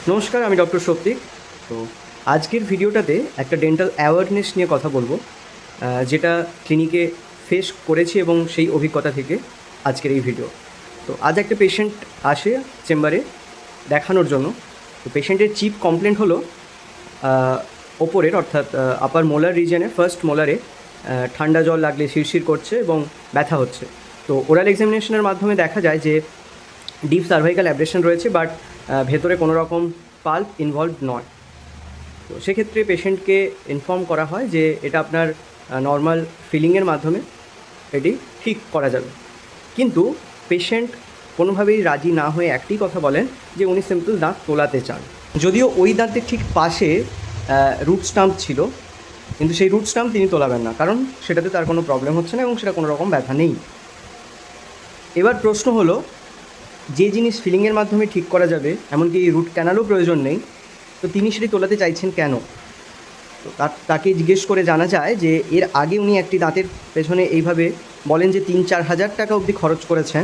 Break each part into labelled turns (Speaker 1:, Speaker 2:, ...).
Speaker 1: নমস্কার, আমি ডক্টর সৌপ্তিক। তো আজকের ভিডিওটাতে একটা ডেন্টাল অ্যাওয়ারনেস নিয়ে কথা বলবো, যেটা ক্লিনিকে ফেস করেছি এবং সেই অভিজ্ঞতা থেকে আজকের এই ভিডিও। তো আজ একটা পেশেন্ট আসে চেম্বারে দেখানোর জন্য। তো পেশেন্টের চিফ কমপ্লেন্ট হলো ওপরের অর্থাৎ আপার মোলার রিজনে, ফার্স্ট মোলারে ঠান্ডা জল লাগলে শিরশির করছে এবং ব্যথা হচ্ছে। তো ওরাল এক্সামিনেশনের মাধ্যমে দেখা যায় যে ডিপ সার্ভাইকাল অ্যাব্রেশন রয়েছে, বাট ভেতরে কোনো রকম পাল্প ইনভলভ নয়। তো সেক্ষেত্রে পেশেন্টকে ইনফর্ম করা হয় যে এটা আপনার নর্মাল ফিলিংয়ের মাধ্যমে এটি ঠিক করা যাবে। কিন্তু পেশেন্ট কোনোভাবেই রাজি না হয়ে একটি কথা বলেন যে উনি সিম্পল দাঁত তোলাতে চান। যদিও ওই দাঁতের ঠিক পাশে রুট স্টাম্প ছিল, কিন্তু সেই রুট স্টাম্প তিনি তোলাবেন না, কারণ সেটাতে তার কোনো প্রবলেম হচ্ছে না এবং সেটা কোনো রকম ব্যথা নেই। এবার প্রশ্ন হলো, যে জিনিস ফিলিংয়ের মাধ্যমে ঠিক করা যাবে, এমনকি রুট ক্যানালও প্রয়োজন নেই, তো তিনি সেটি তোলাতে চাইছেন কেন? তো তাকে জিজ্ঞেস করে জানা যায় যে এর আগে উনি একটি দাঁতের পেছনে এইভাবে বলেন যে 3-4 হাজার টাকা অবধি খরচ করেছেন,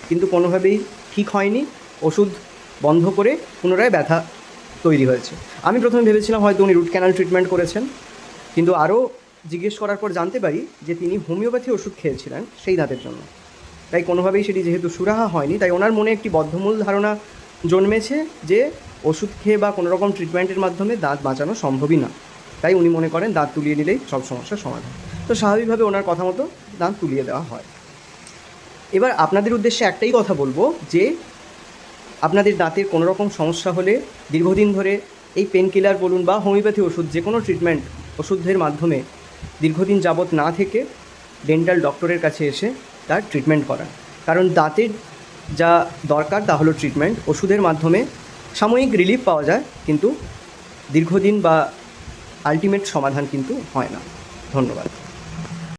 Speaker 1: কিন্তু কোনোভাবেই ঠিক হয়নি। ওষুধ বন্ধ করে পুনরায় ব্যথা তৈরি হয়েছে। আমি প্রথমে ভেবেছিলাম হয়তো উনি রুট ক্যানাল ট্রিটমেন্ট করেছেন, কিন্তু আরও জিজ্ঞেস করার পর জানতে পারি যে তিনি হোমিওপ্যাথি ওষুধ খেয়েছিলেন সেই দাঁতের জন্য। তাই কোনোভাবেই সেটি যেহেতু সুরাহা হয়নি, তাই ওনার মনে একটি বদ্ধমূল ধারণা জন্মেছে যে ওষুধ খেয়ে বা কোনো রকম ট্রিটমেন্টের মাধ্যমে দাঁত বাঁচানো সম্ভবই না। তাই উনি মনে করেন দাঁত তুলিয়ে নিলেই সব সমস্যার সমাধান। তো স্বাভাবিকভাবে ওনার কথা মতো দাঁত তুলিয়ে দেওয়া হয়। এবার আপনাদের উদ্দেশ্যে একটাই কথা বলবো যে আপনাদের দাঁতের কোনো রকম সমস্যা হলে দীর্ঘদিন ধরে এই পেন কিলার বলুন বা হোমিওপ্যাথি ওষুধ, যে কোনো ট্রিটমেন্ট ওষুধের মাধ্যমে দীর্ঘদিন যাবৎ না থেকে ডেন্টাল ডক্টরের কাছে এসে তার ট্রিটমেন্ট করান। কারণ দাঁতের যা দরকার তা হলো ট্রিটমেন্ট। ওষুধের মাধ্যমে সাময়িক রিলিফ পাওয়া যায়, কিন্তু দীর্ঘদিন বা আলটিমেট সমাধান কিন্তু হয় না। ধন্যবাদ।